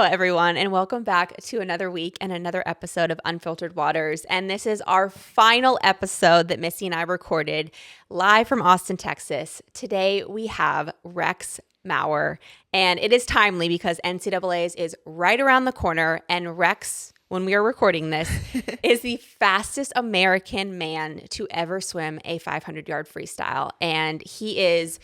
everyone, and welcome back to another week and another episode of Unfiltered Waters. And this is our final episode that Missy and I recorded live from Austin, Texas. Today we have Rex Maurer, and it is timely because NCAA's is right around the corner, and Rex, when we are recording this, is the fastest American man to ever swim a 500-yard freestyle, and he is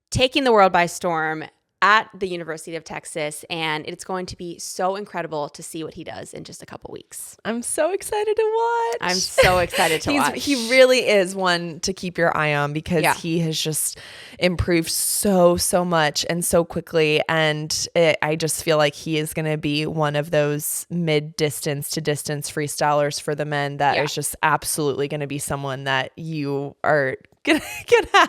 taking the world by storm at the University of Texas, and it's going to be so incredible to see what he does in just a couple weeks. I'm so excited to watch. I'm so excited to watch. He really is one to keep your eye on because he has just improved so much and so quickly, and I just feel like he is going to be one of those mid-distance to distance freestylers for the men that is just absolutely going to be someone that you are gonna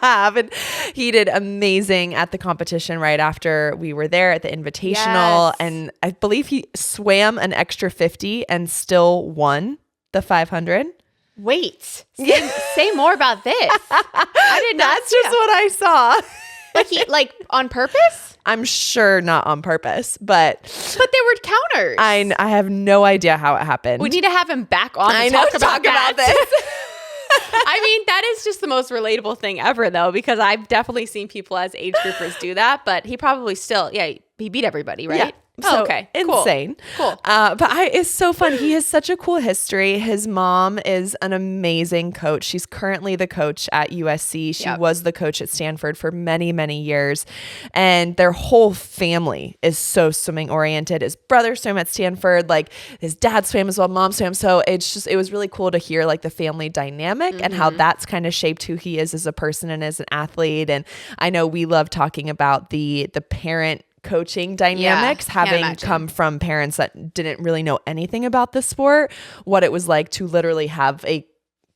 have. And he did amazing at the competition right after we were there at the invitational, and I believe he swam an extra 50 and still won the 500. Wait, say more about this. I did not. That's just what I saw. Like on purpose? I'm sure not on purpose, but there were counters. I have no idea how it happened. We need to have him back on to talk about this. I mean, that is just the most relatable thing ever, though, because I've definitely seen people as age groupers do that, but he probably still, he beat everybody, right? Yeah. So, okay. Insane. Cool. It's so fun. He has such a cool history. His mom is an amazing coach. She's currently the coach at USC. She was the coach at Stanford for many, many years. And their whole family is so swimming oriented. His brother swam at Stanford, like his dad swam as well, mom swam. So it was really cool to hear like the family dynamic and how that's kind of shaped who he is as a person and as an athlete. And I know we love talking about the parent coaching dynamics, having come from parents that didn't really know anything about the sport, what it was like to literally have a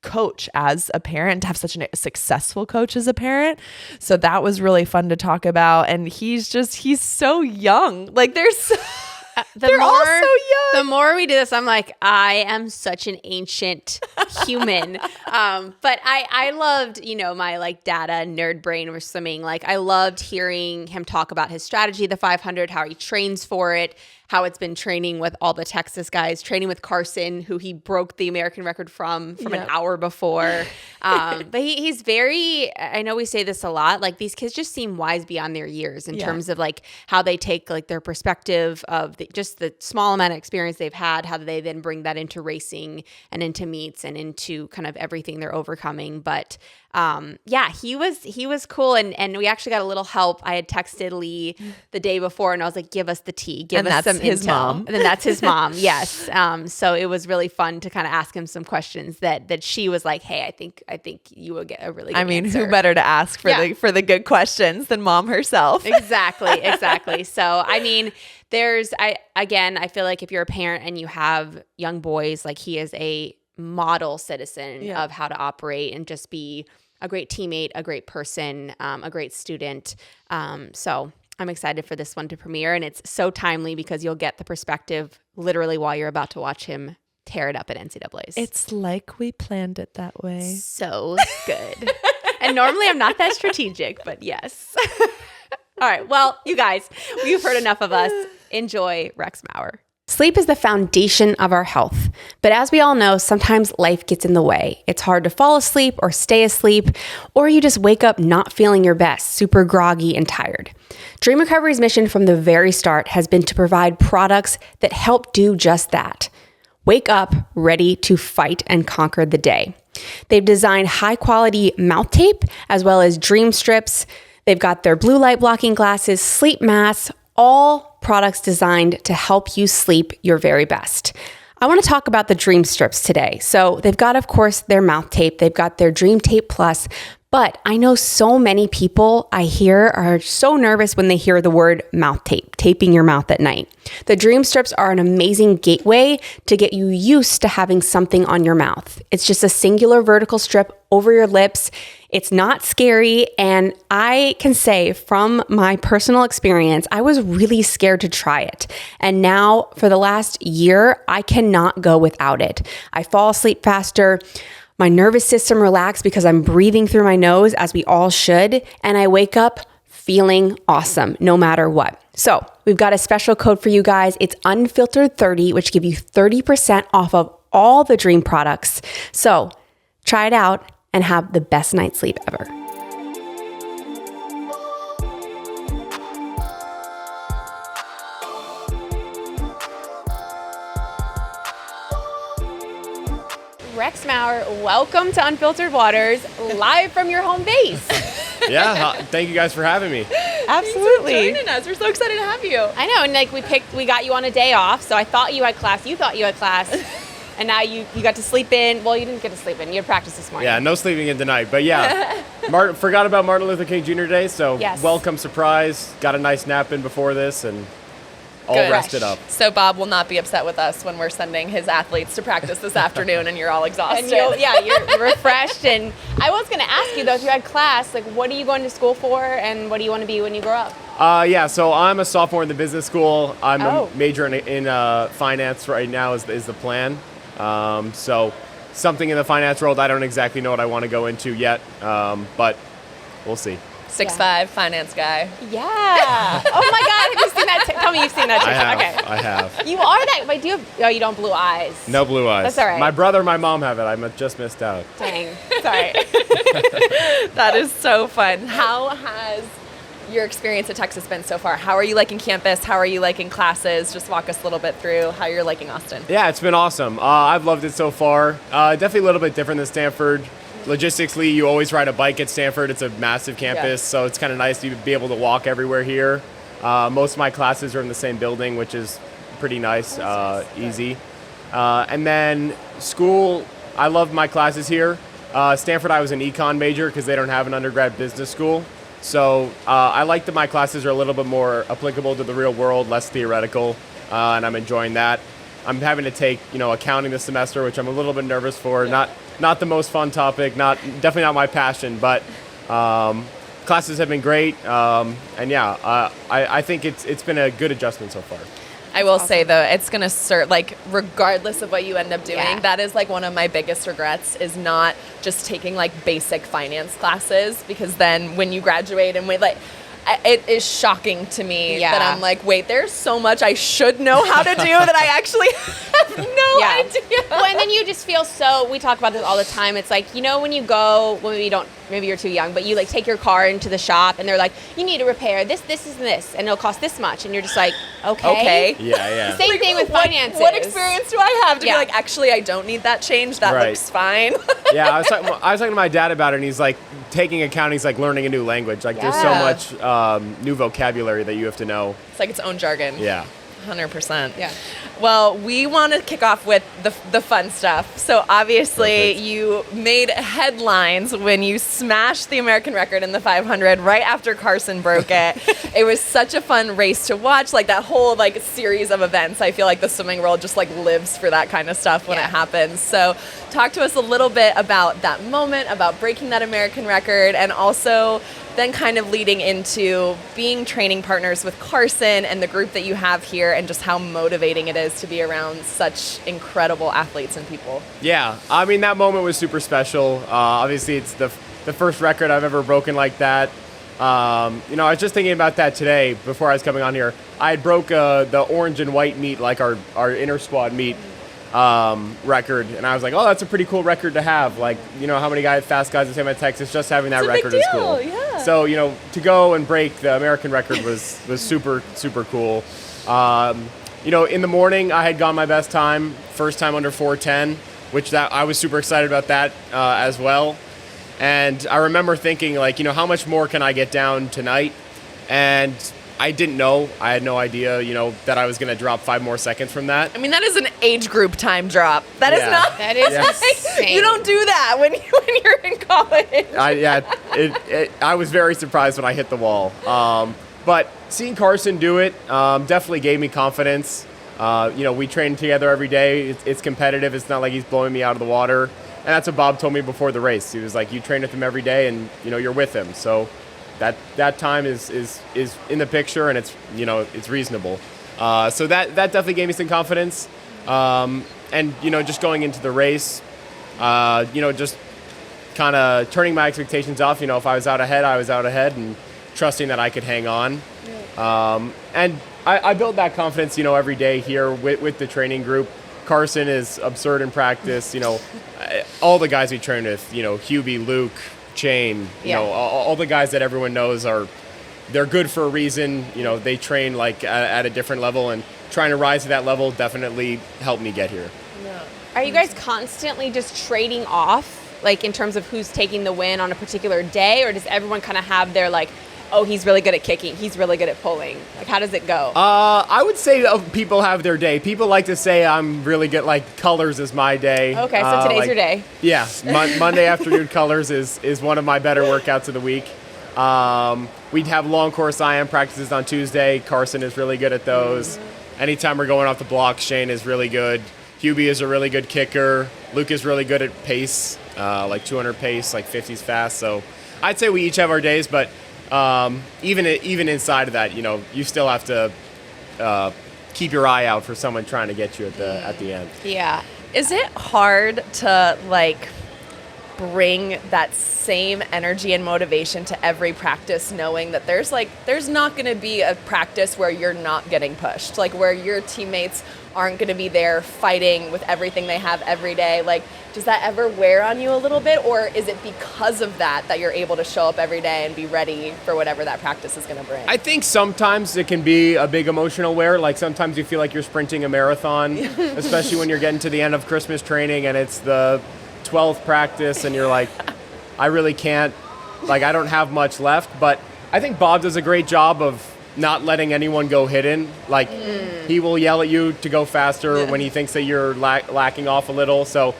coach as a parent, to have such a successful coach as a parent. So that was really fun to talk about. And he's so young. Like they're all so young. The more we do this, I'm like, I am such an ancient human. But I loved, my like data nerd brain for swimming. Like I loved hearing him talk about his strategy, the 500, how he trains for it, how it's been training with all the Texas guys, training with Carson, who he broke the American record from an hour before. But he's very, I know we say this a lot, like these kids just seem wise beyond their years in terms of like how they take like their perspective of just the small amount of experience they've had, how they then bring that into racing and into meets and into kind of everything they're overcoming. But he was cool. And we actually got a little help. I had texted Lee the day before and I was like, give us the tea, give us some his intel. Mom. And then that's his mom. Yes. So it was really fun to kind of ask him some questions that she was like, hey, I think you will get a really good answer. Who better to ask for the good questions than mom herself? Exactly. So, I mean, I feel like if you're a parent and you have young boys, like he is a model citizen of how to operate and just be a great teammate, a great person, a great student. So I'm excited for this one to premiere, and it's so timely because you'll get the perspective literally while you're about to watch him tear it up at NCAA's. It's like we planned it that way. So good. And normally I'm not that strategic, but yes. All right. Well, you guys, you've heard enough of us. Enjoy Rex Maurer. Sleep is the foundation of our health, but as we all know, sometimes life gets in the way. It's hard to fall asleep or stay asleep, or you just wake up not feeling your best, super groggy and tired. Dream Recovery's mission from the very start has been to provide products that help do just that. Wake up ready to fight and conquer the day. They've designed high-quality mouth tape as well as dream strips. They've got their blue light blocking glasses, sleep masks, all products designed to help you sleep your very best. I want to talk about the Dream Strips today. So they've got, of course, their mouth tape. They've got their Dream Tape Plus. But I know so many people I hear are so nervous when they hear the word mouth tape, taping your mouth at night. The Dream Strips are an amazing gateway to get you used to having something on your mouth. It's just a singular vertical strip over your lips. It's not scary. And I can say from my personal experience, I was really scared to try it. And now for the last year, I cannot go without it. I fall asleep faster. My nervous system relaxes because I'm breathing through my nose, as we all should. And I wake up feeling awesome no matter what. So we've got a special code for you guys. It's Unfiltered 30, which give you 30% off of all the Dream products. So try it out and have the best night's sleep ever. Rex Maurer, welcome to Unfiltered Waters, live from your home base. Yeah, thank you guys for having me. Absolutely. Thanks for joining us. We're so excited to have you. I know, and like we got you on a day off, so I thought you had class, you thought you had class, and now you got to sleep in. Well, you didn't get to sleep in. You had practice this morning. Yeah, no sleeping in tonight. But yeah, forgot about Martin Luther King Jr. Day, so Yes. welcome surprise. Got a nice nap in before this and all Good. rested up. So Bob will not be upset with us when we're sending his athletes to practice this afternoon and you're all exhausted. And you're refreshed. And I was going to ask you, though, if you had class, like, what are you going to school for, and what do you want to be when you grow up? Yeah, so I'm a sophomore in the business school. I'm Oh. a major in finance right now is the plan. So something in the finance world. I don't exactly know what I want to go into yet, but we'll see. 6'5" finance guy. Yeah. Oh, my God. Have you seen that? Tell me you've seen that. I have. Okay. I have. You are that. But do you have, oh, you don't blue eyes. No blue eyes. That's all right. My brother and my mom have it. I just missed out. Dang. Sorry. That is so fun. How has your experience at Texas been so far? How are you liking campus? How are you liking classes? Just walk us a little bit through how you're liking Austin. Yeah, it's been awesome. I've loved it so far. Definitely a little bit different than Stanford. Logistically, you always ride a bike at Stanford. It's a massive campus, so it's kind of nice to be able to walk everywhere here. Most of my classes are in the same building, which is pretty nice, easy. And then school, I love my classes here. Stanford, I was an econ major because they don't have an undergrad business school. So I like that my classes are a little bit more applicable to the real world, less theoretical, and I'm enjoying that. I'm having to take, accounting this semester, which I'm a little bit nervous for. Yeah. Not the most fun topic, definitely not my passion, but classes have been great. And yeah, I think it's been a good adjustment so far. I will say though, it's gonna serve, like, regardless of what you end up doing, Yeah. that is like one of my biggest regrets is not just taking like basic finance classes, because then when you graduate and it is shocking to me Yeah. that I'm like, wait, there's so much I should know how to do that I actually have no Yeah. idea. Well, and then you just feel we talk about this all the time. It's like, when you go, maybe you're too young, but you like take your car into the shop and they're like, you need to repair this, and it'll cost this much. And you're just like, okay. Yeah. Same thing with finances. What experience do I have to Yeah. be like, actually, I don't need that change. That Right. looks fine. Yeah, I was talking to my dad about it, and he's like, taking accounting is like learning a new language. Like, there's so Yeah. much new vocabulary that you have to know. It's like its own jargon. Yeah. 100%. Yeah. Well, we want to kick off with the fun stuff. So obviously Perfect. you made headlines when you smashed the American record in the 500 right after Carson broke it. It was such a fun race to watch. Like that whole series of events. I feel like the swimming world just lives for that kind of stuff when Yeah. it happens. So talk to us a little bit about that moment, about breaking that American record, and also then kind of leading into being training partners with Carson and the group that you have here, and just how motivating it is to be around such incredible athletes and people. Yeah, I mean, that moment was super special. Obviously, it's the first record I've ever broken like that. I was just thinking about that today before I was coming on here. I had broke the orange and white meet, like our inter squad meet record, and I was like, oh, that's a pretty cool record to have. Like, how many fast guys in San Antonio, Texas, just having that It's a big record is deal, cool. yeah. So, to go and break the American record was super, super cool. In the morning, I had gone my best time, first time under 4:10, which I was super excited about that as well. And I remember thinking, how much more can I get down tonight? And I didn't know. I had no idea, that I was going to drop 5 more seconds from that. I mean, that is an age group time drop. That is Yeah. not. That is Yes. insane. You don't do that when you're in college. I was very surprised when I hit the wall. But seeing Carson do it definitely gave me confidence. We train together every day. It's competitive. It's not like he's blowing me out of the water. And that's what Bob told me before the race. He was like, you train with him every day, and you're with him. So that time is in the picture, and it's reasonable. So that definitely gave me some confidence. And just going into the race, just kind of turning my expectations off. If I was out ahead, I was out ahead, and trusting that I could hang on. And I build that confidence, every day here with the training group. Carson is absurd in practice. All the guys we train with, Hubie, Luke, Shane, all the guys that everyone knows they're good for a reason. They train like at a different level, and trying to rise to that level definitely helped me get here. Yeah. Are you guys constantly just trading off, like in terms of who's taking the win on a particular day, or does everyone kind of have their like, oh, he's really good at kicking, he's really good at pulling? Like, how does it go? I would say people have their day. People like to say I'm really good, like colors is my day. Okay, so today's your day. Yeah, Monday afternoon colors is one of my better workouts of the week. We'd have long course IM practices on Tuesday. Carson is really good at those. Anytime we're going off the block, Shane is really good. Hubie is a really good kicker. Luke is really good at pace, like 200 pace, like 50s fast. So I'd say we each have our days, but even inside of that, you still have to keep your eye out for someone trying to get you at the end. Yeah. Is it hard to like bring that same energy and motivation to every practice, knowing that there's not going to be a practice where you're not getting pushed, like where your teammates aren't going to be there fighting with everything they have every day? Like, does that ever wear on you a little bit, or is it because of that you're able to show up every day and be ready for whatever that practice is going to bring? I think sometimes it can be a big emotional wear. Like sometimes you feel like you're sprinting a marathon, especially when you're getting to the end of Christmas training and it's the 12th practice and you're like, I really can't, like I don't have much left. But I think Bob does a great job of not letting anyone go hidden. Like he will yell at you to go faster when he thinks that you're lacking off a little. So,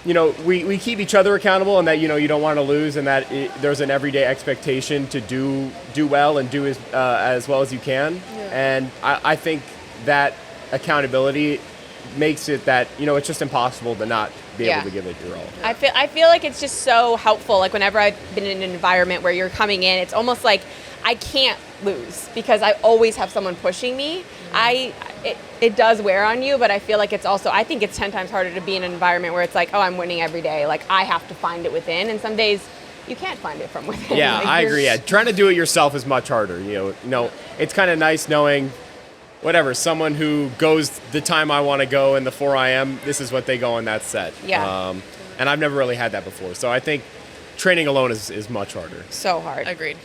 we keep each other accountable, and that, you don't want to lose, and that there's an everyday expectation to do well and do as well as you can. Yeah. And I think that accountability makes it that, it's just impossible to not be able to give it your all. I feel like it's just so helpful. Like whenever I've been in an environment where you're coming in, it's almost like I can't lose because I always have someone pushing me. It does wear on you, but I feel like I think it's 10 times harder to be in an environment where it's like, oh, I'm winning every day. Like I have to find it within, and some days you can't find it from within. Yeah, like, I agree. Yeah, trying to do it yourself is much harder. It's kind of nice knowing, someone who goes the time I want to go in the 4 IM, this is what they go on that set. Yeah. And I've never really had that before. So I think training alone is much harder. So hard. Agreed.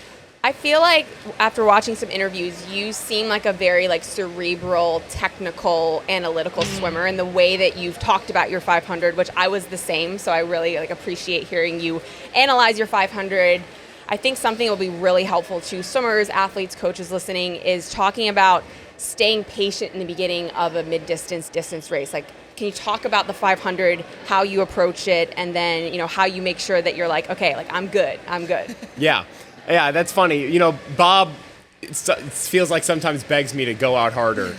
I feel like after watching some interviews, you seem like a very cerebral, technical, analytical swimmer in the way that you've talked about your 500, which I was the same. So I really appreciate hearing you analyze your 500. I think something that will be really helpful to swimmers, athletes, coaches listening is talking about staying patient in the beginning of a mid-distance distance race. Like, can you talk about the 500, how you approach it, and then, how you make sure that you're like, okay, I'm good. Yeah, that's funny. Bob it feels like sometimes begs me to go out harder.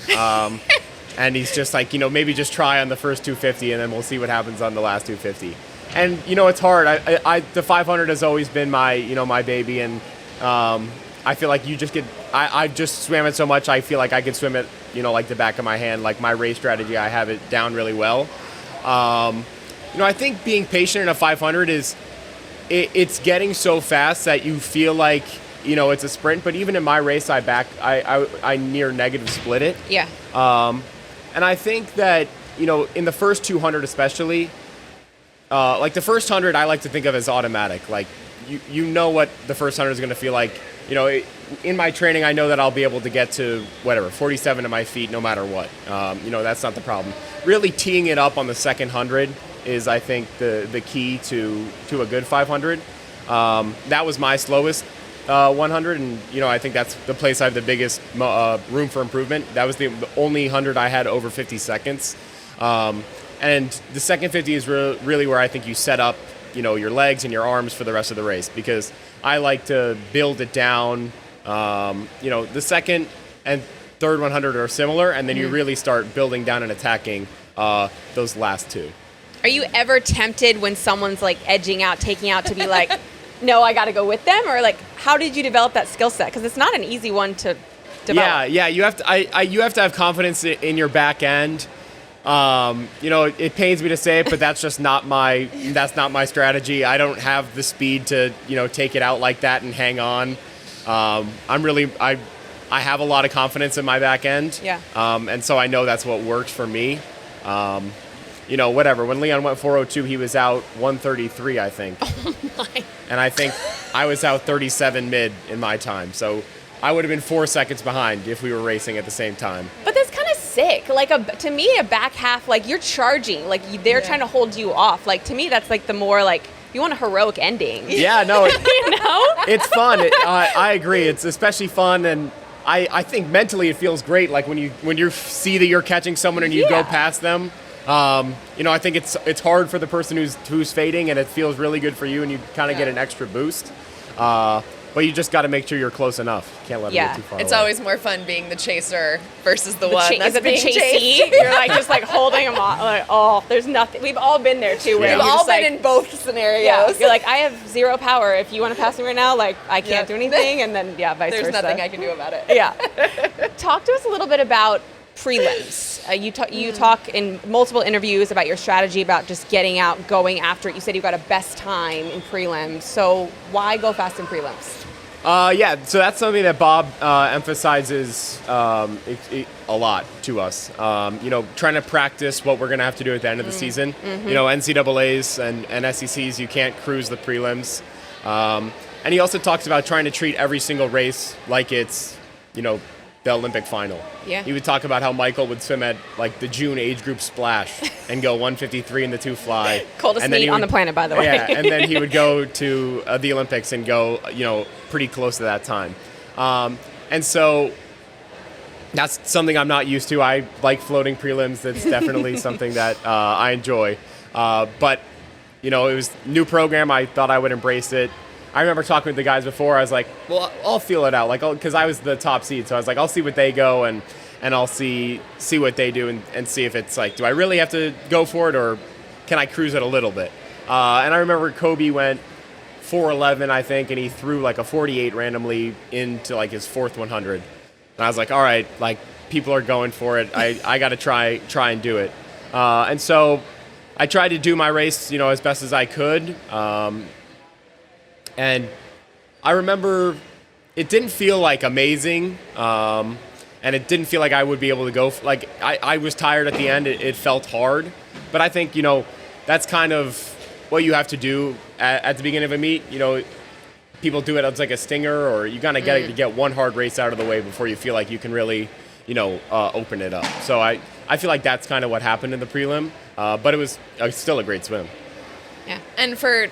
And he's just like, maybe just try on the first 250 and then we'll see what happens on the last 250. And, it's hard. The 500 has always been my, my baby. And I feel like I just swam it so much. I feel like I can swim it, like the back of my hand. Like my race strategy, I have it down really well. I think being patient in a 500 it's getting so fast that you feel like, it's a sprint. But even in my race, I near negative split it. Yeah. And I think that, in the first 200 especially, like the first 100 I like to think of as automatic. Like, you know what the first 100 is going to feel like. In my training, I know that I'll be able to get to 47 to my feet no matter what. That's not the problem. Really teeing it up on the second 100 is, I think, the key to a good 500. That was my slowest 100, and I think that's the place I have the biggest room for improvement. That was the only 100 I had over 50 seconds. And the second 50 is really where I think you set up, your legs and your arms for the rest of the race, because I like to build it down. The second and third 100 are similar, and then you really start building down and attacking those last two. Are you ever tempted when someone's edging out, taking out, to be like, no, I got to go with them? Or how did you develop that skill set? Because it's not an easy one to develop. Yeah. You have to. You have to have confidence in your back end. It pains me to say it, but that's just not my strategy. I don't have the speed to take it out like that and hang on. I have a lot of confidence in my back end. Yeah. And so I know that's what works for me. Whatever. When Leon went 402, he was out 133, I think. Oh my. And I think I was out 37 mid in my time. So I would have been 4 seconds behind if we were racing at the same time. But that's kind of sick. Like to me, a back half, like you're charging, like they're trying to hold you off. Like to me, that's like the more like you want a heroic ending. Yeah, no, You know? it's fun. I agree. It's especially fun, and I think mentally it feels great. Like when you see that you're catching someone and you go past them. I think it's hard for the person who's fading, and it feels really good for you, and you kind of get an extra boost. But you just got to make sure you're close enough. Can't let them get too far It's away. always more fun being the chaser versus the one that's is it the being chasee? chased. You're like just like holding them off. Like, oh, there's nothing. We've all been there too. Where Yeah. We've you're all just been like, in both scenarios. Yeah, you're like, I have zero power. If you want to pass me right now, like I can't Yep. do anything, and then vice There's versa. nothing I can do about it. Yeah. Talk to us a little bit about prelims. You talk in multiple interviews about your strategy about just getting out, going after it. You said you got a best time in prelims. So why go fast in prelims? So that's something that Bob emphasizes a lot to us. Trying to practice what we're going to have to do at the end of the season. NCAAs and SECs, you can't cruise the prelims. And he also talks about trying to treat every single race like it's, the Olympic final. Yeah. He would talk about how Michael would swim at like the June age group splash and go 153 in the 2 fly. Coldest meet on the planet, by the way. Yeah, and then he would go to the Olympics and go, pretty close to that time. And so that's something I'm not used to. I like floating prelims. That's definitely something that I enjoy. But, it was a new program. I thought I would embrace it. I remember talking with the guys before. I was like, well, I'll feel it out, because I was the top seed. So I was like, I'll see what they go and I'll see what they do and see if it's like, do I really have to go for it or can I cruise it a little bit? And I remember Kobe went 411, I think, and he threw like a 48 randomly into like his fourth 100. And I was like, all right, like people are going for it. I got to try and do it. And so I tried to do my race, as best as I could. And I remember it didn't feel like amazing, and it didn't feel like I would be able to go. I was tired at the end. It felt hard. But I think, that's kind of what you have to do at the beginning of a meet. People do it as like a stinger, or you kind of get one hard race out of the way before you feel like you can really, open it up. So I feel like that's kind of what happened in the prelim, but it was still a great swim. Yeah. And for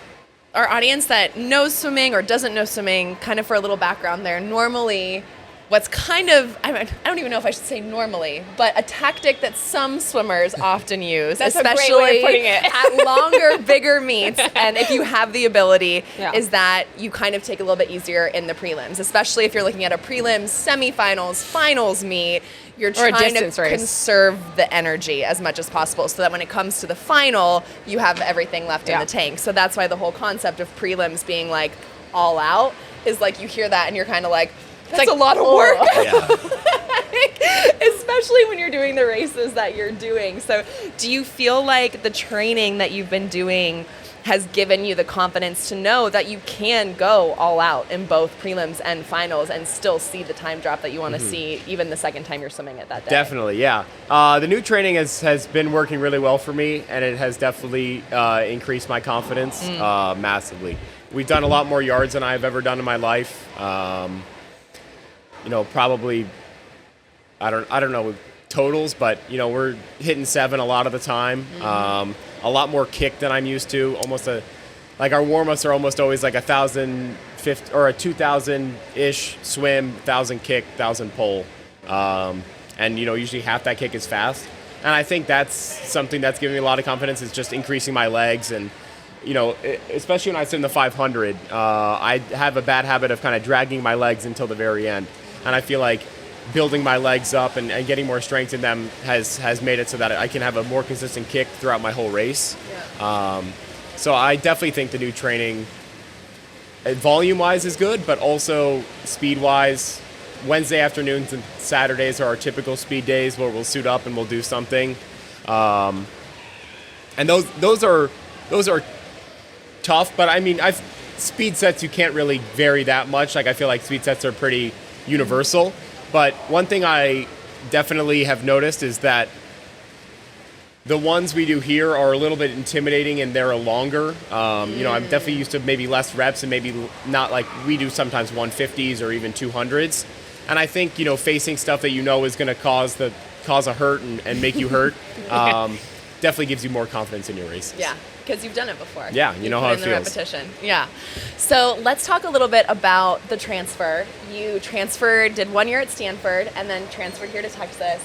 our audience that knows swimming or doesn't know swimming, kind of for a little background there, normally what's kind of, I don't even know if I should say normally, but a tactic that some swimmers often use, That's a great especially way of putting it. at longer, bigger meets, and if you have the ability, Yeah. is that you kind of take a little bit easier in the prelims, especially if you're looking at a prelims, semifinals, finals meet. You're Or a trying to distance race. conserve the energy as much as possible so that when it comes to the final, you have everything left in Yeah. the tank. So that's why the whole concept of prelims being like all out is like you hear that and you're kind of like, that's like, a lot of oh. work. Yeah. Especially when you're doing the races that you're doing. So do you feel like the training that you've been doing has given you the confidence to know that you can go all out in both prelims and finals and still see the time drop that you want to see even the second time you're swimming it that day? Definitely, yeah. The new training has been working really well for me, and it has definitely increased my confidence massively. We've done a lot more yards than I've ever done in my life. Probably, I don't know totals, but we're hitting 7 a lot of the time. A lot more kick than I'm used to. Almost our warm-ups are almost always like 1,050 or a 2,000-ish swim, 1,000 kick, 1,000 pull, and usually half that kick is fast. And I think that's something that's giving me a lot of confidence, is just increasing my legs. And especially when I swim the 500, I have a bad habit of kind of dragging my legs until the very end, and I feel like building my legs up and getting more strength in them has made it so that I can have a more consistent kick throughout my whole race. Yeah. So I definitely think the new training, volume-wise, is good, but also speed-wise. Wednesday afternoons and Saturdays are our typical speed days where we'll suit up and we'll do something. And those are tough, but I mean, speed sets you can't really vary that much. Like I feel like speed sets are pretty universal. But one thing I definitely have noticed is that the ones we do here are a little bit intimidating and they're longer. I'm definitely used to maybe less reps and maybe not like we do sometimes 150s or even 200s. And I think, facing stuff that is going to cause a hurt and make you hurt definitely gives you more confidence in your races. Yeah, because you've done it before. Yeah, you know how it feels. Repetition. Yeah. So let's talk a little bit about the transfer. You transferred, did 1 year at Stanford, and then transferred here to Texas.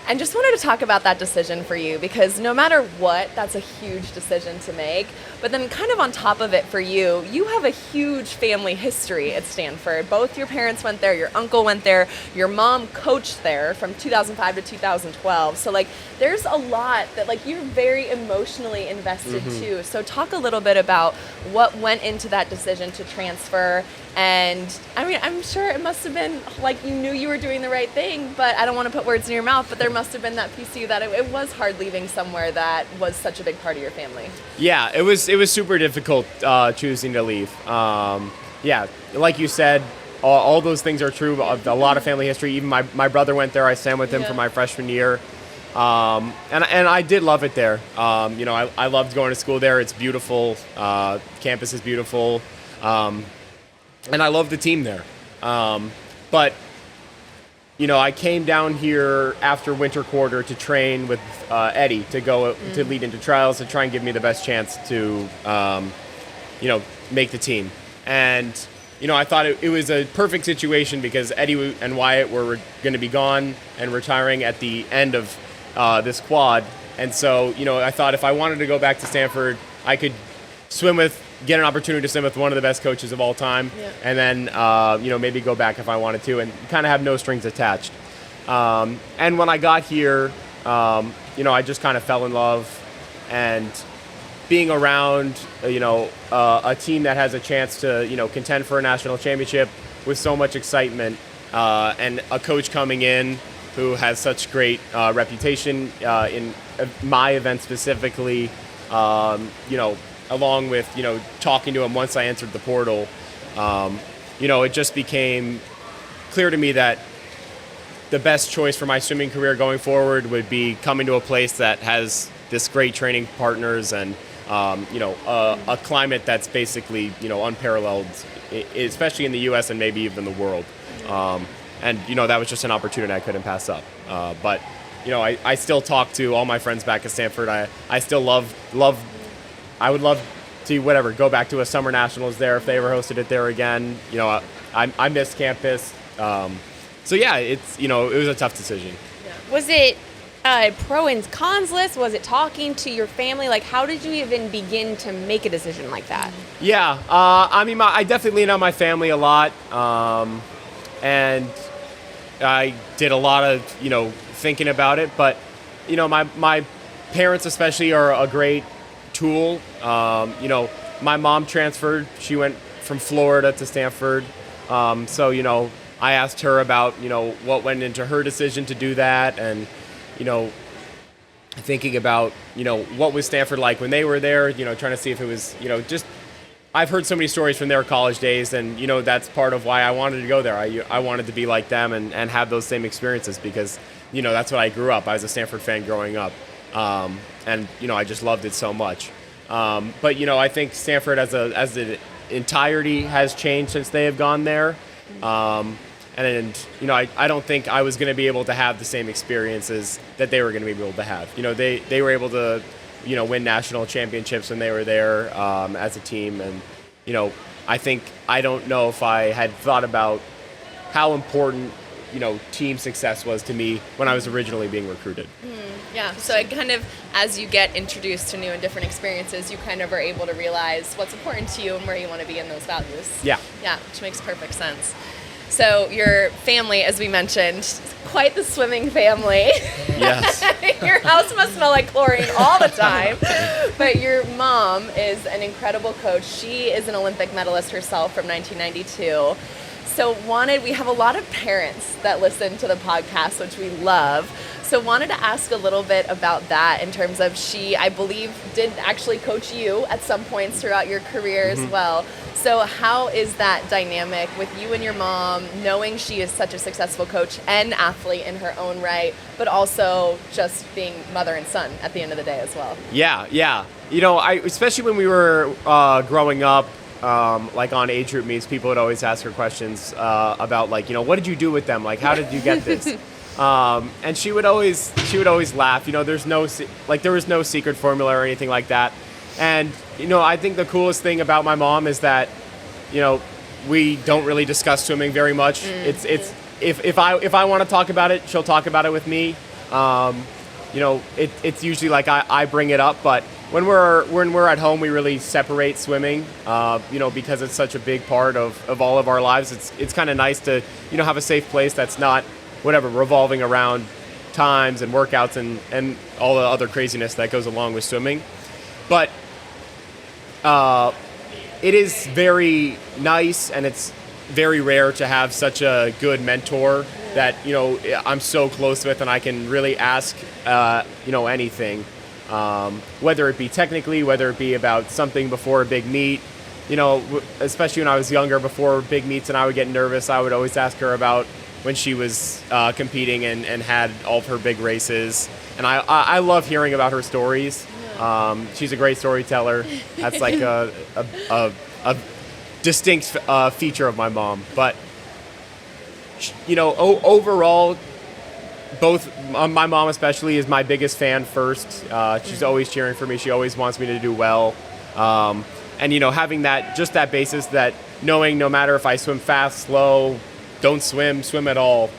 And just wanted to talk about that decision for you, because no matter what, that's a huge decision to make. But then kind of on top of it for you, you have a huge family history at Stanford. Both your parents went there, your uncle went there, your mom coached there from 2005 to 2012. So there's a lot that you're very emotionally invested too. So talk a little bit about what went into that decision to transfer. And I mean, I'm sure it must have been you knew you were doing the right thing, but I don't want to put words in your mouth, but there must have been that piece of you that it was hard leaving somewhere that was such a big part of your family. Yeah, it was super difficult choosing to leave. Like you said, all those things are true. A lot of family history. Even my brother went there. I swam with him for my freshman year. And I did love it there. I loved going to school there. It's beautiful. Campus is beautiful. And I love the team there. But I came down here after winter quarter to train with Eddie to go to lead into trials to try and give me the best chance to, make the team. And, I thought it was a perfect situation because Eddie and Wyatt were going to be gone and retiring at the end of this quad. And so, I thought if I wanted to go back to Stanford, I could get an opportunity to swim with one of the best coaches of all time, and then maybe go back if I wanted to, and kind of have no strings attached. And when I got here, I just kind of fell in love, and being around a team that has a chance to contend for a national championship with so much excitement, and a coach coming in who has such great reputation in my event specifically, along with, talking to him once I entered the portal, it just became clear to me that the best choice for my swimming career going forward would be coming to a place that has this great training partners and, a climate that's basically, unparalleled, especially in the U.S. and maybe even the world. And that was just an opportunity I couldn't pass up. But, I still talk to all my friends back at Stanford. I still I would love to go back to a summer nationals there if they ever hosted it there again. I miss campus. So yeah, it was a tough decision. Yeah. Was it a pro and cons list? Was it talking to your family? How did you even begin to make a decision like that? Yeah, I definitely lean on my family a lot, and I did a lot of thinking about it. But my parents especially are a great tool. My mom transferred. She went from Florida to Stanford. So, I asked her about, what went into her decision to do that, and, thinking about, what was Stanford like when they were there, trying to see if it was, just, I've heard so many stories from their college days, and, that's part of why I wanted to go there. I wanted to be like them and have those same experiences because, that's what I grew up. I was a Stanford fan growing up. And, I just loved it so much. But, I think Stanford as an entirety has changed since they have gone there. And I don't think I was going to be able to have the same experiences that they were going to be able to have. They were able to, win national championships when they were there as a team. And, I don't know if I had thought about how important, team success was to me when I was originally being recruited. Yeah, so it kind of, as you get introduced to new and different experiences, you kind of are able to realize what's important to you and where you want to be in those values. Yeah. Yeah, which makes perfect sense. So your family, as we mentioned, quite the swimming family. Yes. Your house must smell like chlorine all the time. But your mom is an incredible coach. She is an Olympic medalist herself from 1992. So we have a lot of parents that listen to the podcast, which we love. So wanted to ask a little bit about that in terms of she, I believe, did actually coach you at some points throughout your career as well. So how is that dynamic with you and your mom, knowing she is such a successful coach and athlete in her own right, but also just being mother and son at the end of the day as well? Yeah. Especially when we were growing up, like on age group meets, people would always ask her questions about like, what did you do with them? Like, how did you get this? And she would always laugh. There was no secret formula or anything like that. And I think the coolest thing about my mom is that we don't really discuss swimming very much. It's if I want to talk about it, she'll talk about it with me. It's usually like I bring it up, but when we're at home, we really separate swimming. Because it's such a big part of all of our lives. It's kind of nice to have a safe place that's not revolving around times and workouts and all the other craziness that goes along with swimming. But it is very nice, and it's very rare to have such a good mentor that I'm so close with, and I can really ask anything, whether it be technically, whether it be about something before a big meet. Especially when I was younger, before big meets, and I would get nervous, I would always ask her about when she was competing and had all of her big races. And I love hearing about her stories. She's a great storyteller. That's like a distinct feature of my mom. But overall, both my mom especially is my biggest fan first. She's always cheering for me. She always wants me to do well. And having that basis, that knowing no matter if I swim fast, slow, don't swim at all,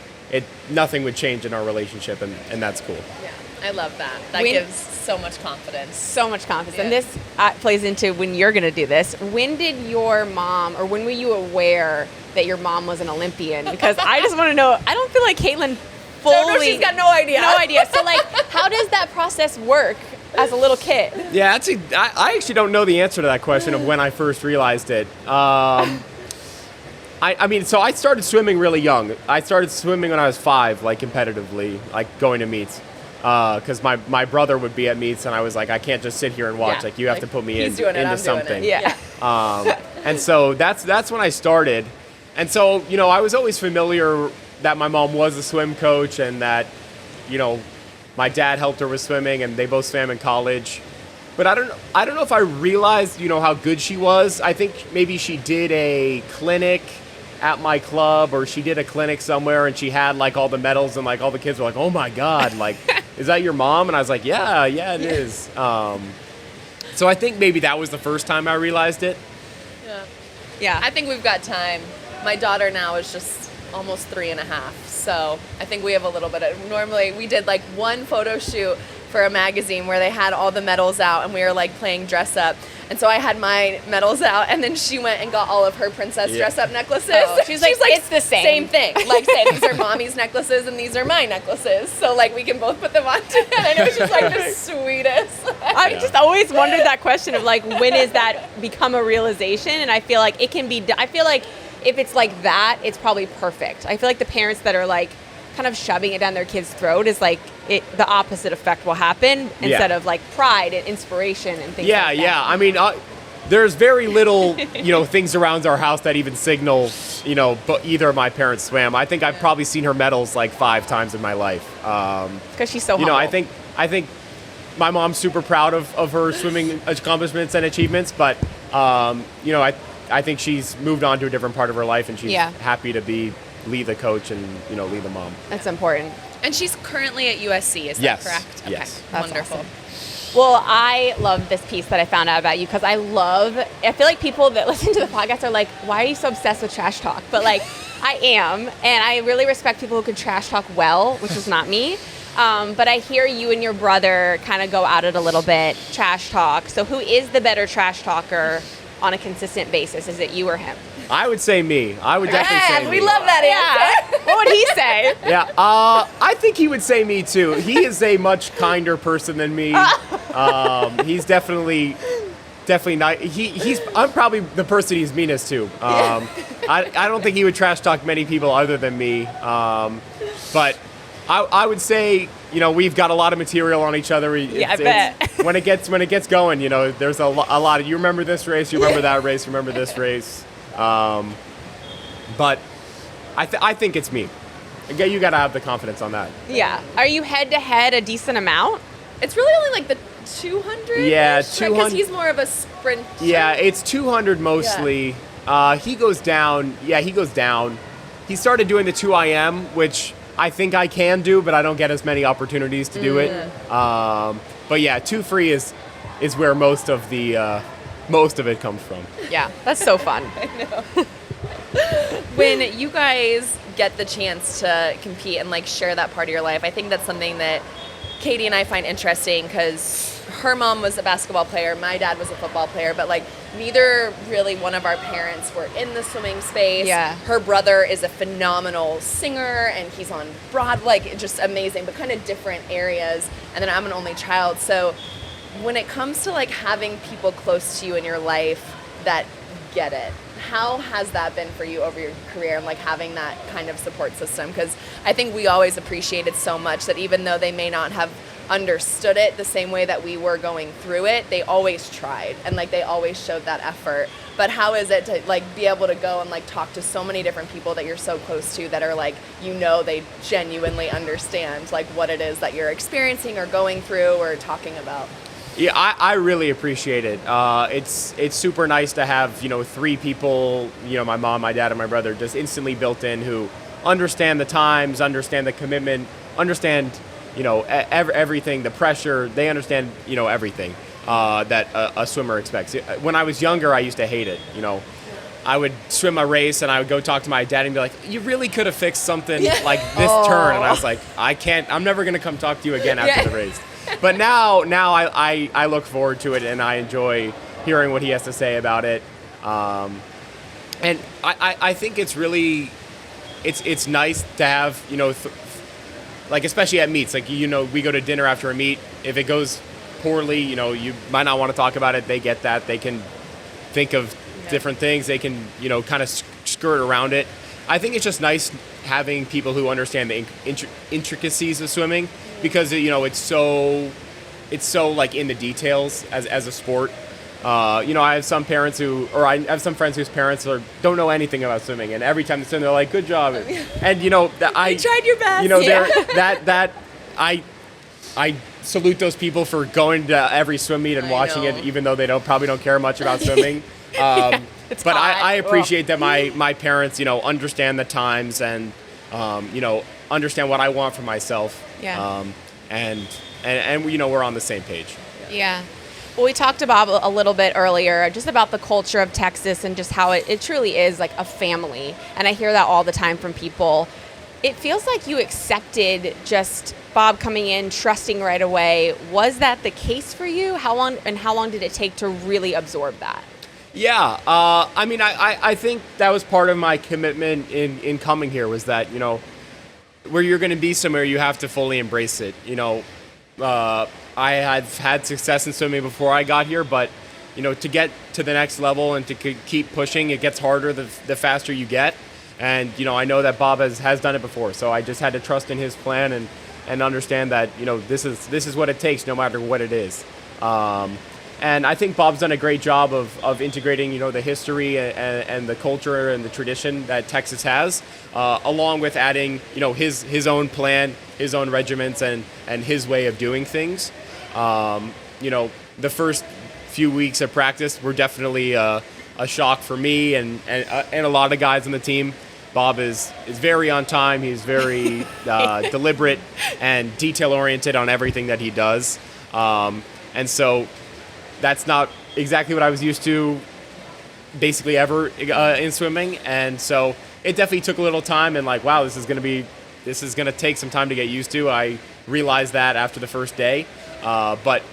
nothing would change in our relationship, and that's cool. Yeah, I love that. That gives so much confidence. So much confidence. Yeah. And this plays into when you're going to do this. When did your mom, or when were you aware that your mom was an Olympian? Because I just want to know, I don't feel like Caitlin fully... No, she's got no idea. No idea. So, how does that process work as a little kid? Yeah, I actually don't know the answer to that question of when I first realized it. So I started swimming really young. I started swimming when I was 5, competitively, going to meets. Because my brother would be at meets, and I was like, I can't just sit here and watch. Yeah. You have to put me He's doing it, into I'm something. doing it. Yeah. And so that's when I started. And so, I was always familiar that my mom was a swim coach, and that, my dad helped her with swimming, and they both swam in college. But I don't know if I realized, how good she was. I think maybe she did a clinic at my club, or she did a clinic somewhere, and she had all the medals, and all the kids were like, oh my God, is that your mom? And I was like, yeah, it is. So I think maybe that was the first time I realized it. Yeah. I think we've got time. My daughter now is just almost 3.5. So I think we have a little bit of, normally we did one photo shoot for a magazine where they had all the medals out, and we were playing dress up. And so I had my medals out, and then she went and got all of her princess dress up necklaces. Oh, she's like, it's the same. Same thing. Say, these are mommy's necklaces and these are my necklaces. So we can both put them on together. And it was just the sweetest. I've just always wondered that question of when is that become a realization? And I feel like it can be, I feel like if it's that, it's probably perfect. I feel like the parents that are kind of shoving it down their kid's throat is the opposite effect will happen instead of pride and inspiration and things like that. Yeah. I mean, there's very little, things around our house that even signal, but either of my parents swam. I think I've probably seen her medals 5 times in my life. Because she's so humble. I think my mom's super proud of her swimming accomplishments and achievements, but, I think she's moved on to a different part of her life, and she's happy to lead the coach and, lead the mom. That's important. And she's currently at USC, is that correct? Okay. Yes. That's wonderful. Awesome. Well, I love this piece that I found out about you because I feel like people that listen to the podcast are like, why are you so obsessed with trash talk? But I am, and I really respect people who can trash talk well, which is not me. But I hear you and your brother kind of go at it a little bit, trash talk. So who is the better trash talker on a consistent basis? Is it you or him? I would say me. I would definitely say me. We love that answer. What would he say? Yeah, I think he would say me too. He is a much kinder person than me. He's definitely not. I'm probably the person he's meanest to. I don't think he would trash talk many people other than me. But I would say, we've got a lot of material on each other. I bet. When it gets going, there's a lot of, you remember this race, you remember that race, you remember this race. But I think it's me. Again, you got to have the confidence on that. Yeah. Are you head to head a decent amount? It's really only like the 200. Yeah, 200. Because he's more of a sprinter. Yeah, it's 200 mostly. Yeah. He goes down. Yeah, he goes down. He started doing the 2IM, which I think I can do, but I don't get as many opportunities to do it. But yeah, 2 free is where most of it comes from. Yeah, that's so fun. I know. When you guys get the chance to compete and like share that part of your life, I think that's something that Katie and I find interesting, because her mom was a basketball player, my dad was a football player, but like neither really one of our parents were in the swimming space. Yeah. Her brother is a phenomenal singer and he's on like just amazing, but kind of different areas. And then I'm an only child. So when it comes to like having people close to you in your life that get it, how has that been for you over your career, and like having that kind of support system? Because I think we always appreciated so much that even though they may not have understood it the same way that we were going through it, they always tried and like they always showed that effort. But how is it to like be able to go and like talk to so many different people that you're so close to that are like, they genuinely understand like what it is that you're experiencing or going through or talking about? Yeah, I really appreciate it. It's super nice to have, 3 people, my mom, my dad, and my brother just instantly built in who understand the times, understand the commitment, understand, everything, the pressure. They understand, everything that a swimmer expects. When I was younger, I used to hate it. I would swim a race and I would go talk to my dad and be like, you really could have fixed something like this turn. And I was like, I'm never going to come talk to you again after the race. But now I look forward to it and I enjoy hearing what he has to say about it. And I think it's really, it's nice to have, like especially at meets, like, we go to dinner after a meet. If it goes poorly, you might not want to talk about it. They get that. They can think of different things. They can, kind of skirt around it. I think it's just nice having people who understand the intricacies of swimming, because it's so like in the details as a sport. I have some parents I have some friends whose parents don't know anything about swimming, and every time they swim, they're like, "Good job," and you tried your best. I salute those people for going to every swim meet and watching it, even though they probably don't care much about swimming. But I appreciate that my parents, understand the times and, understand what I want for myself. Yeah. And we're on the same page. Yeah. Well, we talked about a little bit earlier just about the culture of Texas and just how it truly is like a family. And I hear that all the time from people. It feels like you accepted just Bob coming in, trusting right away. Was that the case for you? How long did it take to really absorb that? Yeah, I think that was part of my commitment in coming here, was that, where you're going to be somewhere, you have to fully embrace it. I have had success in swimming before I got here, but, to get to the next level and to keep pushing, it gets harder the faster you get. And, I know that Bob has done it before, so I just had to trust in his plan and understand that, this is what it takes no matter what it is. And I think Bob's done a great job of integrating, the history and the culture and the tradition that Texas has, along with adding, his own plan, his own regiments, and his way of doing things. The first few weeks of practice were definitely a shock for me and a lot of guys on the team. Bob is very on time. He's very deliberate and detail-oriented on everything that he does. And so that's not exactly what I was used to basically ever in swimming. And so it definitely took a little time, and like, wow, this is going to take some time to get used to. I realized that after the first day. But,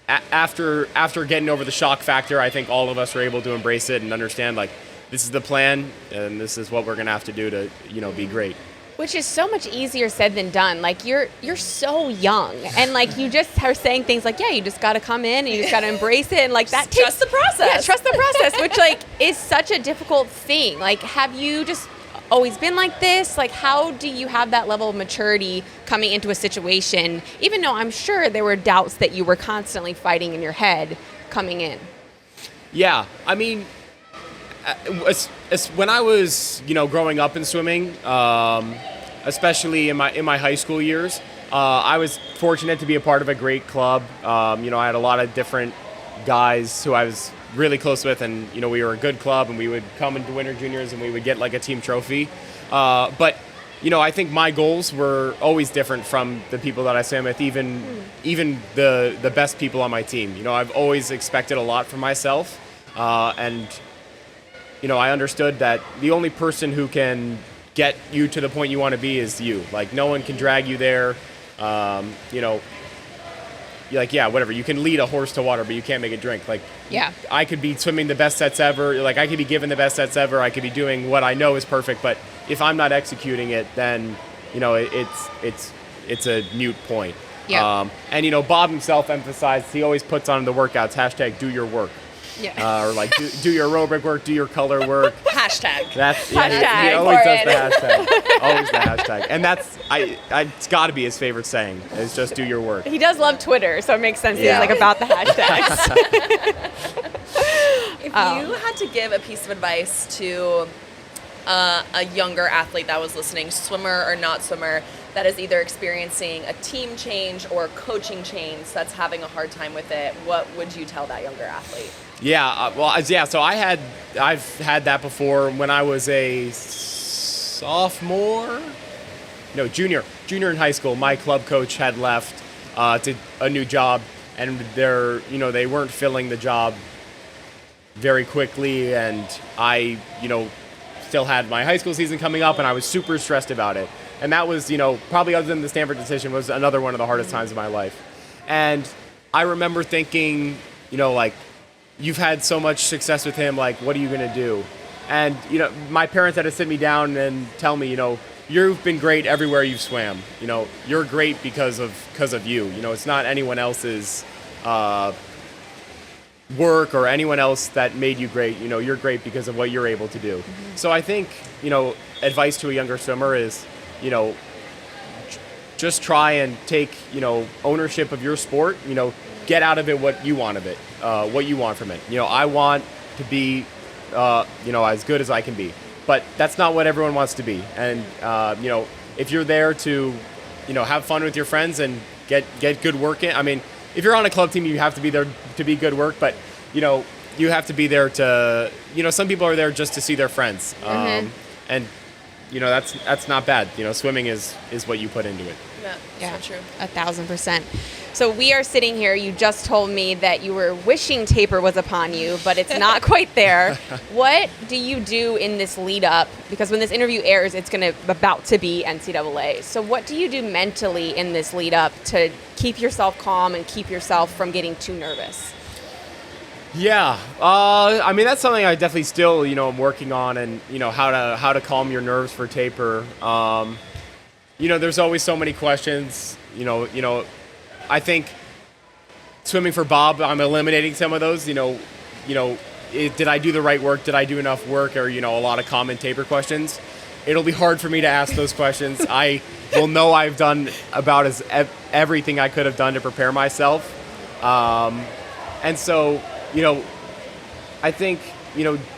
after getting over the shock factor, I think all of us were able to embrace it and understand, like, this is the plan and this is what we're going to have to do to, be great. Which is so much easier said than done. Like you're so young, and like you just are saying things like, yeah, you just got to come in and you just got to embrace it, and like that takes trust the process. Yeah, trust the process, which like is such a difficult thing. Like, have you just always been like this? Like, how do you have that level of maturity coming into a situation, even though I'm sure there were doubts that you were constantly fighting in your head coming in? Yeah, I mean, when I was, growing up in swimming, especially in my high school years, I was fortunate to be a part of a great club. I had a lot of different guys who I was really close with, and we were a good club, and we would come into winter juniors and we would get like a team trophy. But I think my goals were always different from the people that I swam with, even the best people on my team. I've always expected a lot from myself, and I understood that the only person who can get you to the point you want to be is you. Like, no one can drag you there. Like, yeah, whatever. You can lead a horse to water, but you can't make it drink. Like, yeah, I could be swimming the best sets ever. Like, I could be given the best sets ever. I could be doing what I know is perfect. But if I'm not executing it, then, it's a moot point. Yeah. And, Bob himself emphasized, he always puts on the workouts, #do your work. Yeah. Or like do your aerobic work, do your color work. Hashtag. That's Hashtag he always does the important. hashtag. Always the hashtag. And that's it's got to be his favorite saying is just do your work. He does love Twitter, so it makes sense. Yeah. He's like about the hashtags. If you had to give a piece of advice to a younger athlete that was listening, swimmer or not swimmer, that is either experiencing a team change or coaching change that's having a hard time with it, what would you tell that younger athlete? Yeah, so I've had that before when I was a junior in high school. My club coach had left to a new job, and they weren't filling the job very quickly, and I, still had my high school season coming up, and I was super stressed about it. And that was, probably other than the Stanford decision, was another one of the hardest times of my life. And I remember thinking, like, you've had so much success with him, like, what are you going to do? And, my parents had to sit me down and tell me, you've been great everywhere you've swam. You're great because of you. It's not anyone else's work or anyone else that made you great. You're great because of what you're able to do. Mm-hmm. So I think, advice to a younger swimmer is, just try and take, ownership of your sport. Get out of it what you want of it, what you want from it. I want to be, as good as I can be. But that's not what everyone wants to be. And, if you're there to, have fun with your friends and get good work in. I mean, if you're on a club team, you have to be there to be good work. But, you have to be there to, some people are there just to see their friends. Mm-hmm. And, that's not bad. Swimming is what you put into it. Yeah, so true. 1,000%. So we are sitting here. You just told me that you were wishing taper was upon you, but it's not quite there. What do you do in this lead up? Because when this interview airs, it's about to be NCAA. So what do you do mentally in this lead up to keep yourself calm and keep yourself from getting too nervous? Yeah, I mean, that's something I definitely still, I'm working on, and how to calm your nerves for taper. There's always so many questions. I think swimming for Bob, I'm eliminating some of those. Did I do the right work? Did I do enough work? Or a lot of common taper questions. It'll be hard for me to ask those questions. I will know I've done about everything I could have done to prepare myself, and so. I think,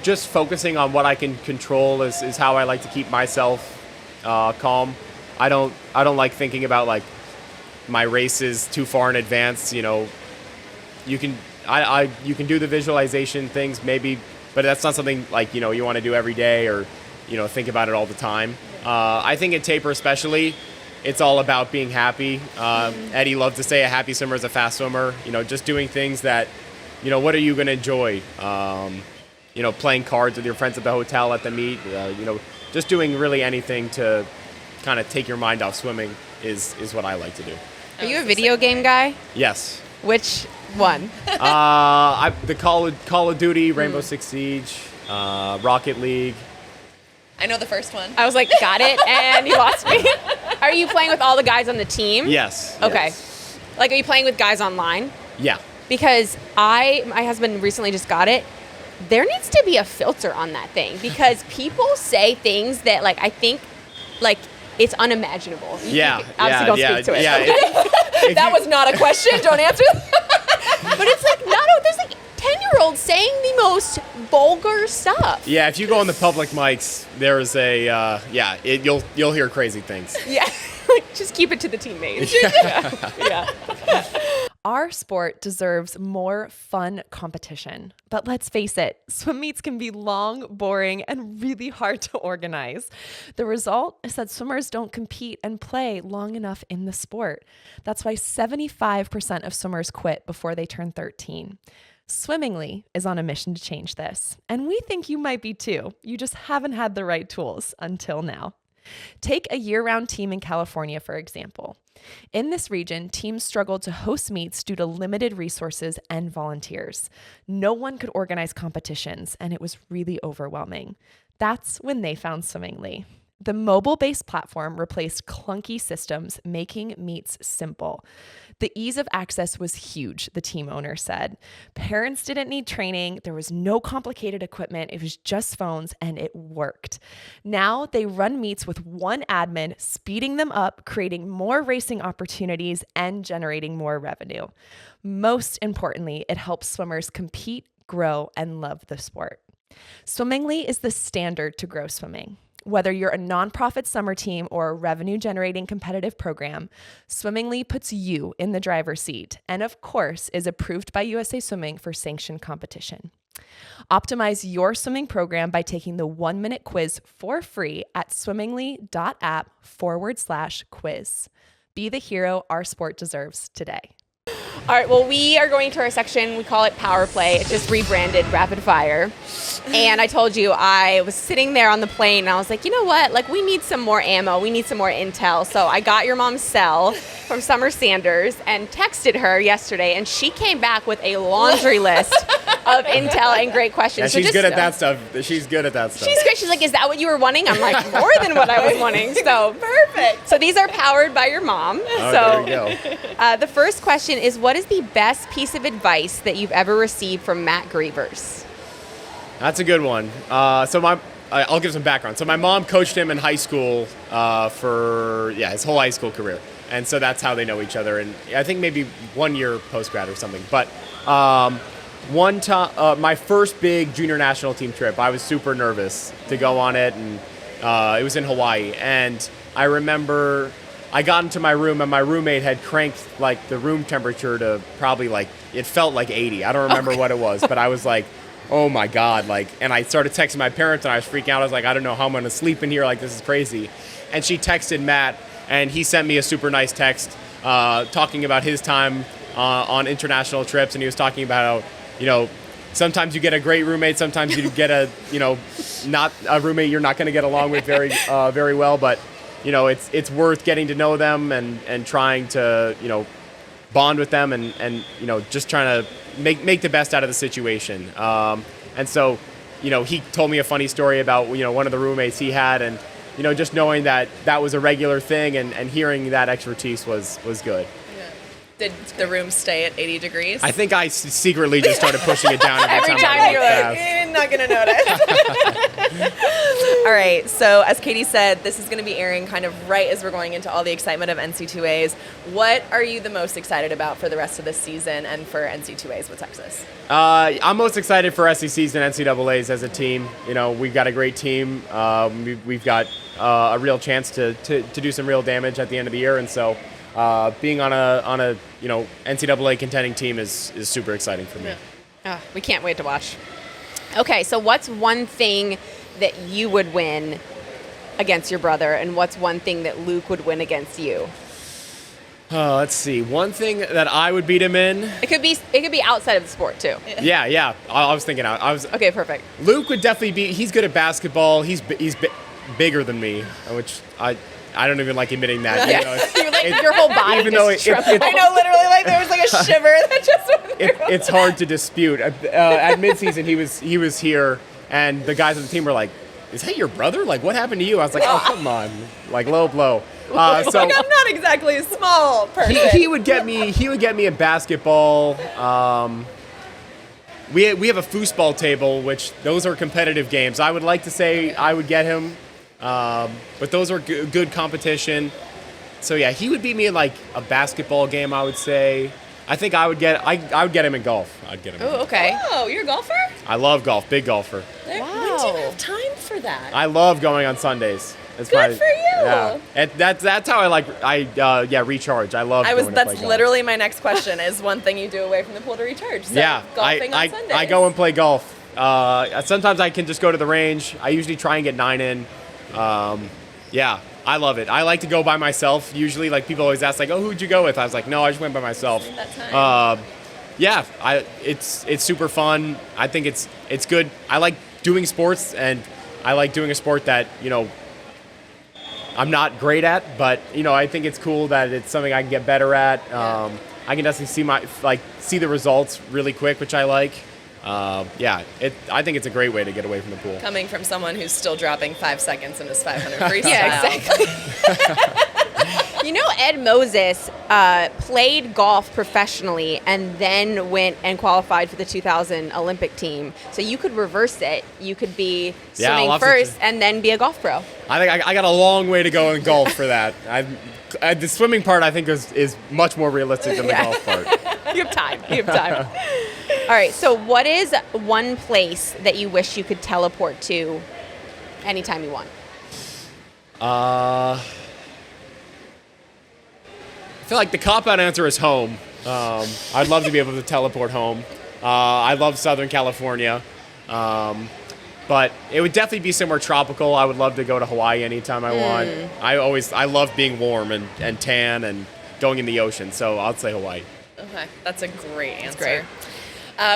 just focusing on what I can control is how I like to keep myself calm. I don't like thinking about like my races too far in advance. You can do the visualization things maybe, but that's not something like, you want to do every day or, think about it all the time. I think in taper especially, it's all about being happy. Eddie loved to say a happy swimmer is a fast swimmer. Just doing things that, what are you going to enjoy? Playing cards with your friends at the hotel at the meet. Just doing really anything to kind of take your mind off swimming is what I like to do. Are you a video game guy? Yes. Which one? The Call of Duty, Rainbow Six Siege, Rocket League. I know the first one. I was like, got it, and you lost me. Are you playing with all the guys on the team? Yes. Okay. Yes. Like, are you playing with guys online? Yeah. Because my husband recently just got it. There needs to be a filter on that thing because people say things that, like, I think, like, it's unimaginable. Obviously don't speak to it. That was not a question. Don't answer that. But it's like, there's like 10-year-olds saying the most vulgar stuff. Yeah, if you go on the public mics, there's you'll hear crazy things. Yeah. Like, just keep it to the teammates. Yeah. Our sport deserves more fun competition. But let's face it, swim meets can be long, boring, and really hard to organize. The result is that swimmers don't compete and play long enough in the sport. That's why 75% of swimmers quit before they turn 13. Swimmingly is on a mission to change this. And we think you might be too. You just haven't had the right tools until now. Take a year-round team in California, for example. In this region, teams struggled to host meets due to limited resources and volunteers. No one could organize competitions, and it was really overwhelming. That's when they found Swimmingly. The mobile-based platform replaced clunky systems, making meets simple. The ease of access was huge, the team owner said. Parents didn't need training. There was no complicated equipment. It was just phones, and it worked. Now they run meets with one admin, speeding them up, creating more racing opportunities, and generating more revenue. Most importantly, it helps swimmers compete, grow, and love the sport. Swimmingly is the standard to grow swimming. Whether you're a nonprofit summer team or a revenue-generating competitive program, Swimmingly puts you in the driver's seat and, of course, is approved by USA Swimming for sanctioned competition. Optimize your swimming program by taking the 1-minute quiz for free at swimmingly.app/quiz. Be the hero our sport deserves today. All right, well, we are going to our section. We call it Power Play. It's just rebranded Rapid Fire. And I told you, I was sitting there on the plane, and I was like, you know what? Like, we need some more ammo. We need some more intel. So I got your mom's cell from Summer Sanders and texted her yesterday, and she came back with a laundry list of intel and great questions. Yeah, she's good at that stuff. She's good at that stuff. She's great. She's like, is that what you were wanting? I'm like, more than what I was wanting. So perfect. So these are powered by your mom. Oh, so there you go. The first question is, what is the best piece of advice that you've ever received from Matt Grievers? That's a good one. I'll give some background. So my mom coached him in high school for his whole high school career. And so that's how they know each other. And I think maybe 1 year post-grad or something. But one time, my first big junior national team trip, I was super nervous to go on it. And it was in Hawaii. And I remember I got into my room and my roommate had cranked like the room temperature to probably it felt like 80. I don't remember what it was, but I was like, oh my God, and I started texting my parents and I was freaking out. I was like, I don't know how I'm going to sleep in here. This is crazy. And she texted Matt and he sent me a super nice text talking about his time on international trips. And he was talking about how, sometimes you get a great roommate. Sometimes you get not a roommate you're not going to get along with very well. But, it's worth getting to know them and trying to, bond with them and just trying to make the best out of the situation. And so, he told me a funny story about, one of the roommates he had and, just knowing that was a regular thing and hearing that expertise was good. Yeah. Did the room stay at 80 degrees? I think I secretly just started pushing it down every time you're like, you're not going to notice. All right. So as Katie said, this is going to be airing kind of right as we're going into all the excitement of NC2As. What are you the most excited about for the rest of this season and for NC2As with Texas? I'm most excited for SECs and NCAAs as a team. We've got a great team. We've got a real chance to do some real damage at the end of the year. And so being on a NCAA contending team is super exciting for me. Yeah. We can't wait to watch. Okay, so what's one thing that you would win against your brother, and what's one thing that Luke would win against you? Let's see. One thing that I would beat him in. It could be outside of the sport too. Yeah. I was thinking. Okay, perfect. Luke would definitely be. He's good at basketball. He's bigger than me, which I don't even like admitting that. Yeah. Your whole body. Even though I know, literally, there was a shiver that just went through. It's hard to dispute. At midseason, he was here, and the guys on the team were like, is that your brother? Like, what happened to you? I was like, oh, come on. Like, low blow. So like, I'm not exactly a small person. he would get me in basketball. We have a foosball table, which those are competitive games. I would like to say I would get him, but those are good competition. So yeah, he would beat me in like a basketball game, I would say. I think I would get him in golf. I'd get him. Oh, okay. Oh, you're a golfer? I love golf, big golfer. When do you have time for that? I love going on Sundays. Good for you. Yeah, and that's how I recharge. I love. That's literally my next question. Is one thing you do away from the pool to recharge? So yeah, golfing on Sundays. I go and play golf. Sometimes I can just go to the range. I usually try and get 9 in. Yeah, I love it. I like to go by myself. Usually, like people always ask, like, "Oh, who'd you go with?" I was like, "No, I just went by myself." That time. Yeah, it's super fun. I think it's good. I like doing sports, and I like doing a sport that I'm not great at, but I think it's cool that it's something I can get better at. I can definitely see the results really quick, which I like. I think it's a great way to get away from the pool. Coming from someone who's still dropping 5 seconds in his 500 freestyle. Yeah, exactly. Ed Moses played golf professionally and then went and qualified for the 2000 Olympic team. So you could reverse it. You could be swimming first and then be a golf pro. I think I got a long way to go in golf for that. The swimming part, I think, is much more realistic than the golf part. You have time. All right, so what is one place that you wish you could teleport to anytime you want? I feel like the cop-out answer is home. I'd love to be able to teleport home. I love Southern California. But it would definitely be somewhere tropical. I would love to go to Hawaii anytime I want. I love being warm and tan and going in the ocean, so I'll say Hawaii. Okay, that's a great answer. That's great.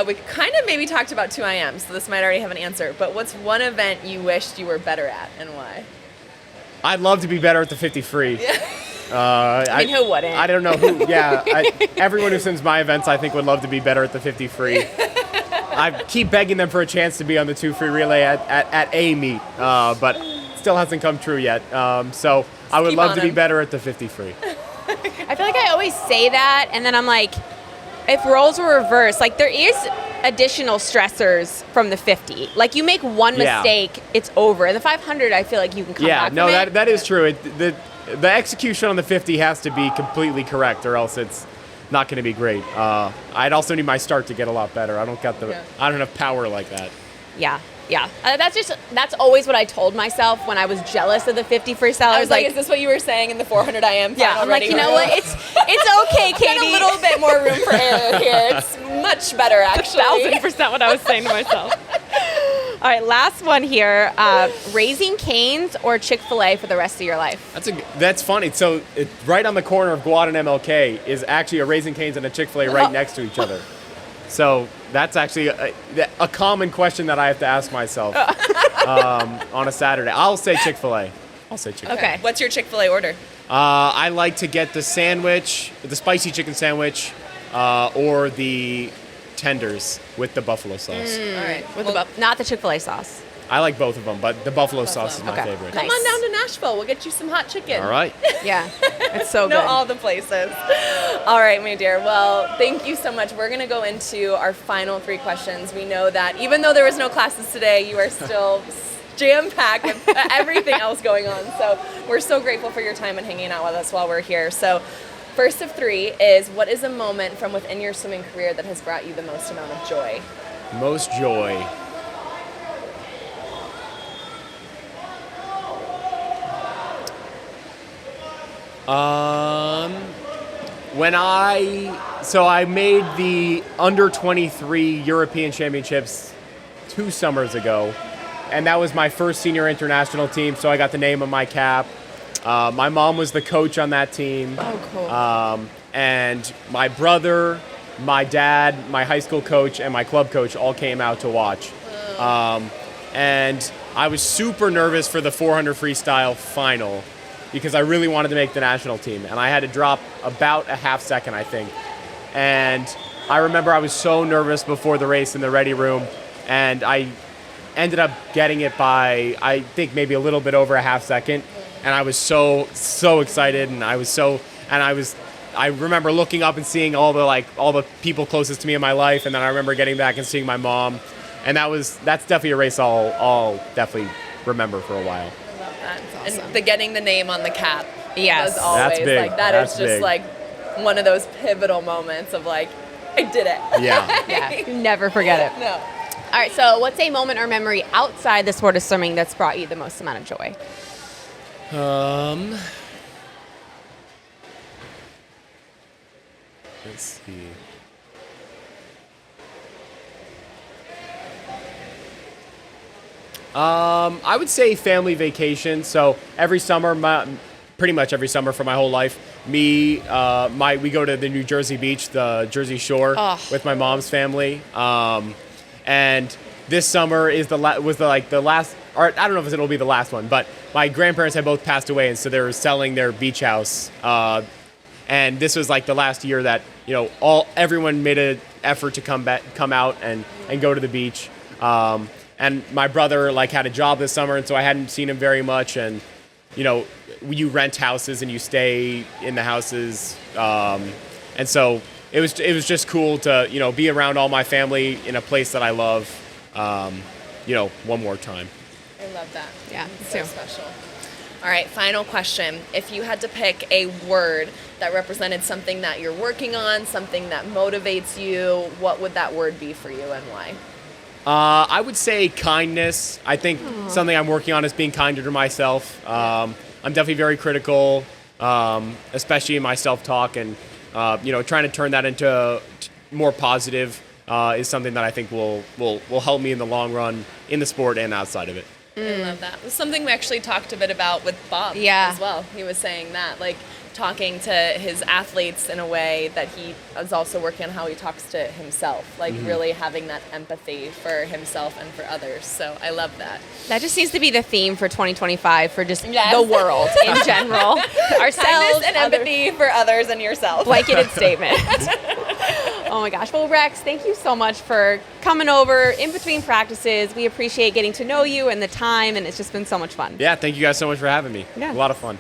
We kind of maybe talked about 2IM, so this might already have an answer, but what's one event you wished you were better at and why? I'd love to be better at the 50 free. Who wouldn't? I don't know who. Yeah, everyone who sends my events, I think, would love to be better at the 50 free. I keep begging them for a chance to be on the 2 free relay at a meet, but still hasn't come true yet. So I would love to be better at the 50 free. I feel like I always say that, and then I'm like, if roles were reversed, like there is additional stressors from the 50. Like you make one mistake, it's over. And the 500, I feel like you can come back from it. that is true. The execution on the 50 has to be completely correct, or else it's not going to be great. I'd also need my start to get a lot better. I don't have power like that. Yeah. That's always what I told myself when I was jealous of the 50 freestyle. I was like, is this what you were saying in the 400 IM final? Yeah, I'm like, you know what? It's okay, Katie. Got a little bit more room for error here. It's much better, actually. 1,000% what I was saying to myself. All right, last one here. Raising Cane's or Chick-fil-A for the rest of your life? That's funny. So right on the corner of Guad and MLK is actually a Raising Cane's and a Chick-fil-A right next to each other. So that's actually a common question that I have to ask myself on a Saturday. I'll say Chick-fil-A. Okay. What's your Chick-fil-A order? I like to get the sandwich, the spicy chicken sandwich, or the tenders with the buffalo sauce. All right. Not the Chick-fil-A sauce. I like both of them, but the buffalo sauce is my favorite. Come on down to Nashville. We'll get you some hot chicken. All right. Yeah, it's so good. Know all the places. All right, my dear. Well, thank you so much. We're going to go into our final 3 questions. We know that even though there was no classes today, you are still jam-packed with everything else going on. So we're so grateful for your time and hanging out with us while we're here. So first of 3 is, what is a moment from within your swimming career that has brought you the most amount of joy? Most joy. When I made the under 23 European Championships 2 summers ago, and that was my first senior international team, so I got the name on my cap. My mom was the coach on that team. Oh, cool. And my brother, my dad, my high school coach, and my club coach all came out to watch. And I was super nervous for the 400 freestyle final because I really wanted to make the national team. And I had to drop about a half second, I think. And I remember I was so nervous before the race in the ready room. And I ended up getting it by, I think, maybe a little bit over a half second. And I was so excited, and I remember looking up and seeing all the people closest to me in my life, and then I remember getting back and seeing my mom, and that's definitely a race I'll definitely remember for a while. I love that. Awesome. And getting the name on the cap. Yes. Was always That's big. like that That's is just big. like one of those pivotal moments of like, I did it. Yeah. Yeah, you never forget it. No. All right, so what's a moment or memory outside the sport of swimming that's brought you the most amount of joy? Let's see. I would say family vacation. So every summer, pretty much every summer for my whole life, we go to the New Jersey beach, the Jersey Shore, with my mom's family. And this summer is the last, or I don't know if it'll be the last one, but my grandparents had both passed away, and so they were selling their beach house. And this was like the last year that everyone made an effort to come out and go to the beach. And my brother had a job this summer, and so I hadn't seen him very much. And you rent houses and you stay in the houses, and so it was just cool to be around all my family in a place that I love. One more time. I love that. Yeah, It's me so too. special. All right, final question. If you had to pick a word that represented something that you're working on, something that motivates you, what would that word be for you and why? I would say kindness. I think something I'm working on is being kinder to myself. I'm definitely very critical, especially in my self-talk, and trying to turn that into more positive is something that I think will help me in the long run in the sport and outside of it. I love that. It was something we actually talked a bit about with Bob as well. He was saying that, talking to his athletes in a way that he is also working on how he talks to himself, really having that empathy for himself and for others. So I love that. That just needs to be the theme for 2025 for just Yes. the world in general. Ourselves Kindness and others. empathy for others and yourself. Blanketed statement. Oh my gosh. Well, Rex, thank you so much for coming over in between practices. We appreciate getting to know you and the time, and it's just been so much fun. Yeah, thank you guys so much for having me. Yeah. A lot of fun.